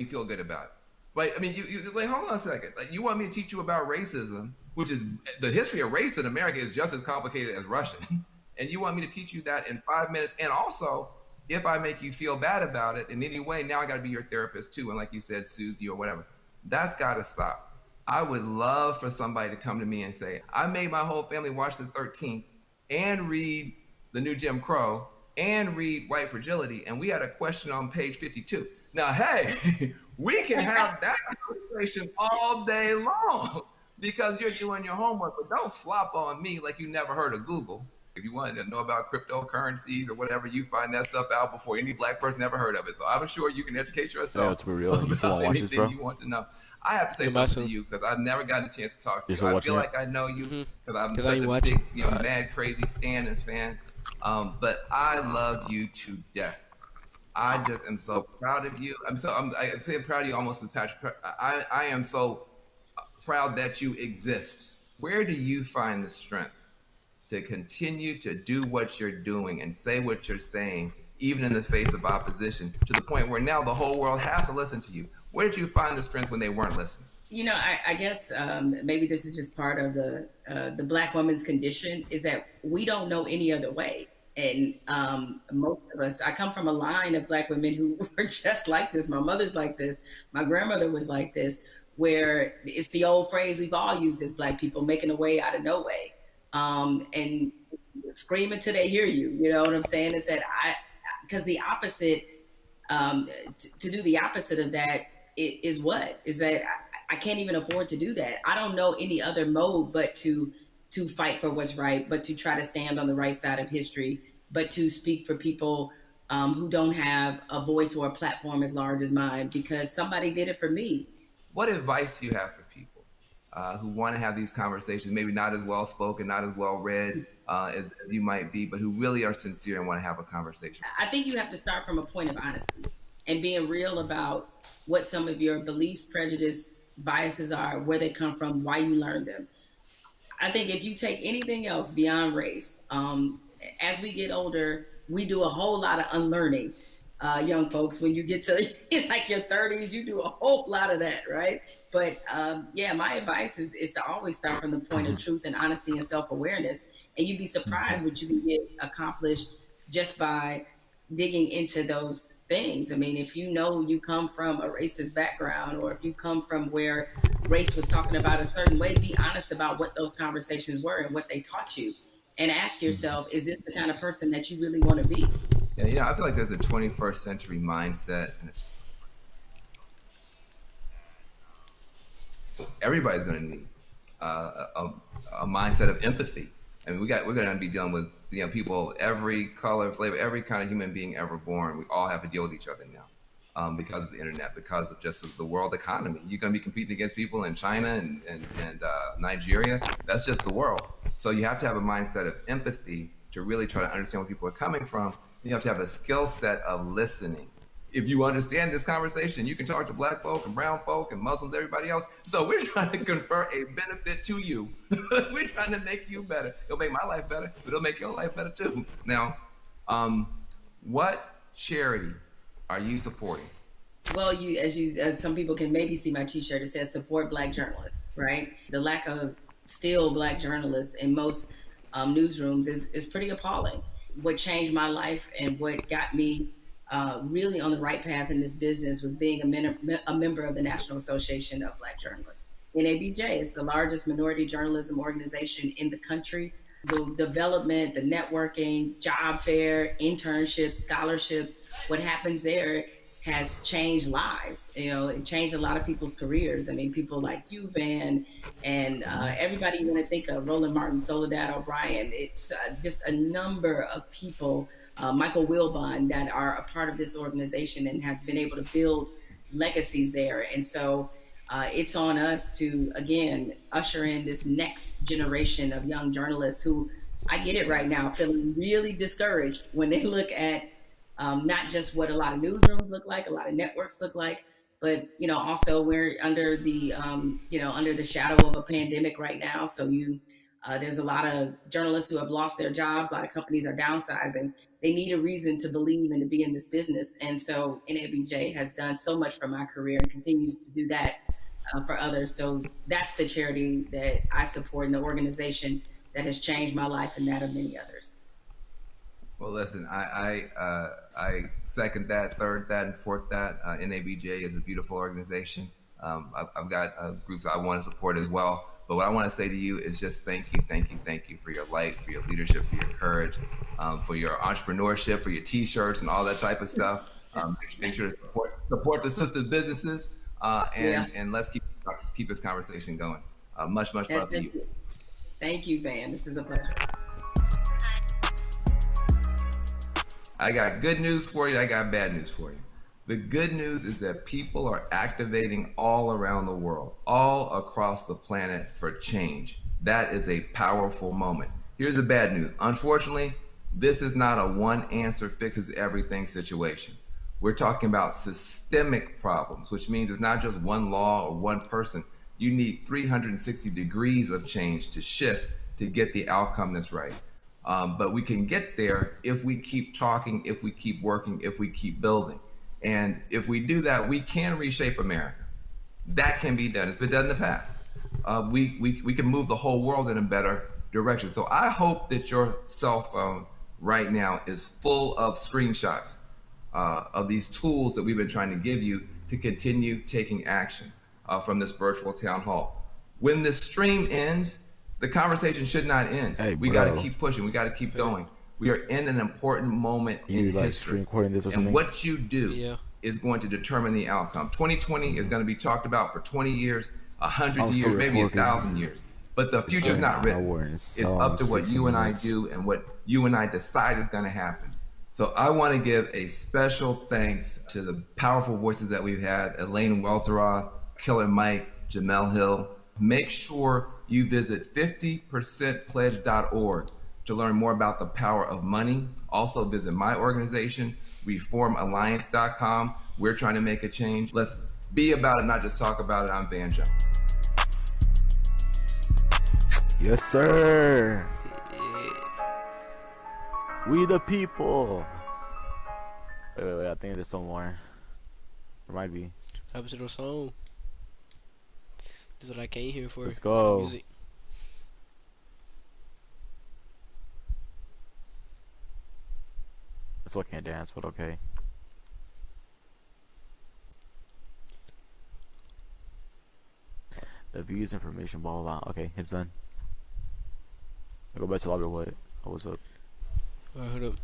you feel good about it. Like, I mean, you wait, hold on a second. Like, you want me to teach you about racism, which is the history of race in America is just as complicated as Russian, and you want me to teach you that in 5 minutes? And also, if I make you feel bad about it in any way, now I got to be your therapist too, and like you said, soothe you or whatever. That's got to stop. I would love for somebody to come to me and say, I made my whole family watch the 13th and read the new Jim Crow and read White Fragility, and we had a question on page 52. Now, hey, we can have that conversation all day long because you're doing your homework, but don't flop on me like you never heard of Google. If you wanted to know about cryptocurrencies or whatever, you find that stuff out before any black person ever heard of it. So I'm sure you can educate Yeah, yourself to be real, you still about want to watch this, anything bro? you want to know. I have to say You something to messing? you because I've never gotten a chance to talk to You you. still I feel watching it? like I know you because I'm Cause I such ain't a watching. big, mad, crazy Stan and fan. But I love you to death. I just am so proud of you. I'm saying proud of you almost as Patrick. I am so proud that you exist. Where do you find the strength to continue to do what you're doing and say what you're saying, even in the face of opposition, to the point where now the whole world has to listen to you? Where did you find the strength when they weren't listening? I guess maybe this is just part of the black woman's condition is that we don't know any other way. And most of us, I come from a line of black women who were just like this. My mother's like this. My grandmother was like this, where it's the old phrase we've all used as black people, making a way out of no way. And scream until they hear you. You know what I'm saying? Is that because the opposite, to do the opposite of that is what? Is that I can't even afford to do that. I don't know any other mode but to fight for what's right, but to try to stand on the right side of history, but to speak for people who don't have a voice or a platform as large as mine because somebody did it for me. What advice do you have for people who want to have these conversations, maybe not as well spoken, not as well read as you might be, but who really are sincere and want to have a conversation? I think you have to start from a point of honesty and being real about what some of your beliefs, prejudice, biases are, where they come from, why you learned them. I think if you take anything else beyond race, as we get older, we do a whole lot of unlearning. Young folks, when you get to like your 30s, you do a whole lot of that, right? But yeah, my advice is to always start from the point of truth and honesty and self awareness, and you'd be surprised what you can get accomplished just by digging into those things. I mean, if you know you come from a racist background, or if you come from where race was talking about a certain way, be honest about what those conversations were and what they taught you. And ask yourself, is this the kind of person that you really want to be? Yeah, I feel like there's a 21st century mindset. Everybody's going to need a mindset of empathy. I mean, we're going to be dealing with people, every color, flavor, every kind of human being ever born. We all have to deal with each other now because of the internet, because of just the world economy. You're going to be competing against people in China and Nigeria. That's just the world. So you have to have a mindset of empathy to really try to understand where people are coming from. You have to have a skill set of listening. If you understand this conversation, you can talk to black folk and brown folk and Muslims, everybody else. So we're trying to confer a benefit to you. We're trying to make you better. It'll make my life better, but it'll make your life better too. Now, what charity are you supporting? Well, as some people can maybe see my T-shirt, it says "Support Black Journalists." Right? The lack of still black journalists in most newsrooms is pretty appalling. What changed my life and what got me really on the right path in this business was being a member of the National Association of Black Journalists. NABJ is the largest minority journalism organization in the country. The development, the networking, job fair, internships, scholarships, what happens there has changed lives. It changed a lot of people's careers. I mean, people like you, Van, and everybody you want to think of, Roland Martin, Soledad O'Brien. It's just a number of people, Michael Wilbon, that are a part of this organization and have been able to build legacies there. And so it's on us to, again, usher in this next generation of young journalists who, I get it right now, feeling really discouraged when they look at not just what a lot of newsrooms look like, a lot of networks look like, but also we're under the under the shadow of a pandemic right now. So you There's a lot of journalists who have lost their jobs. A lot of companies are downsizing. They need a reason to believe and to be in this business. And so NABJ has done so much for my career and continues to do that for others. So that's the charity that I support and the organization that has changed my life and that of many others. Well, listen, I second that, third that, and fourth that. NABJ is a beautiful organization. I've got groups I want to support as well. But what I want to say to you is just thank you, thank you, thank you for your light, for your leadership, for your courage, for your entrepreneurship, for your T-shirts and all that type of stuff. Make sure to support the sister businesses, and let's keep this conversation going. Much love to you. Thank you, Van. This is a pleasure. I got good news for you. I got bad news for you. The good news is that people are activating all around the world, all across the planet for change. That is a powerful moment. Here's the bad news. Unfortunately, this is not a one answer fixes everything situation. We're talking about systemic problems, which means it's not just one law or one person. You need 360 degrees of change to shift to get the outcome that's right. But we can get there if we keep talking, if we keep working, if we keep building. And if we do that, we can reshape America. That can be done. It's been done in the past. We can move the whole world in a better direction. So I hope that your cell phone right now is full of screenshots of these tools that we've been trying to give you to continue taking action from this virtual town hall. When the stream ends, the conversation should not end. Hey, we got to keep pushing. We got to keep going. We are in an important moment in history. And what you do is going to determine the outcome. 2020 is going to be talked about for 20 years, 100 years, maybe 1,000 years. But the future's not written. It's up to what you and I do and what you and I decide is going to happen. So I want to give a special thanks to the powerful voices that we've had: Elaine Welteroth, Killer Mike, Jamel Hill. Make sure you visit 50percentpledge.org to learn more about the power of money. Also visit my organization, reformalliance.com. We're trying to make a change. Let's be about it, not just talk about it. I'm Van Jones. Yes, sir. We the people. Wait, I think there's some more. There might be. That was the song. This is what I came here for. Let's go. Music. So I can't dance, but okay. The views, information, blah blah blah. Okay, it's done. I go back to lobby. What? What's up? Alright, hold up.